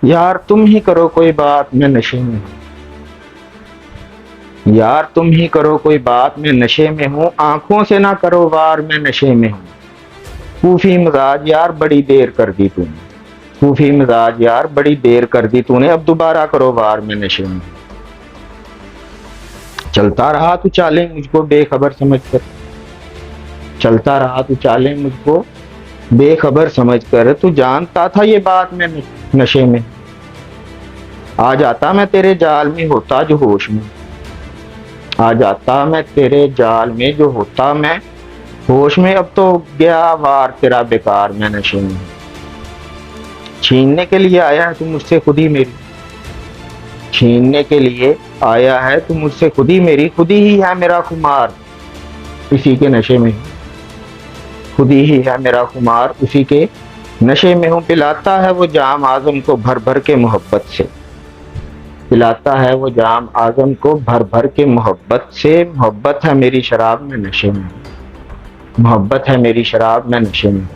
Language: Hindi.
यार तुम ही करो कोई बात, मैं नशे में हूँ। यार तुम ही करो कोई बात, मैं नशे में हूँ। आंखों से ना करो वार, मैं नशे में हूँ। सूफी मिजाज यार बड़ी देर कर दी तूने। सूफी मिजाज यार बड़ी देर कर दी तूने, अब दोबारा करो वार, मैं नशे में हूँ। चलता रहा तू चालें मुझको बेखबर समझकर। चलता रहा तू चालें मुझको बेखबर समझकर। तू जानता था ये बात, मैं नशे में। आ जाता मैं तेरे जाल में, होता जो होश में। आ जाता मैं तेरे जाल में, जो होता मैं होश में। अब तो गया वार तेरा बेकार, मैं नशे में। छीनने के लिए आया है तू मुझसे खुद ही मेरी। छीनने के लिए आया है तू मुझसे खुद ही मेरी। खुद ही है मेरा खुमार, इसी के नशे में हूँ। खुद ही है मेरा खुमार, उसी के नशे में हूँ। पिलाता है वो जाम आजम को भर भर के मोहब्बत से। पिलाता है वो जाम आजम को भर भर के मोहब्बत से। मोहब्बत है मेरी शराब में नशे में। मोहब्बत है मेरी शराब में नशे में।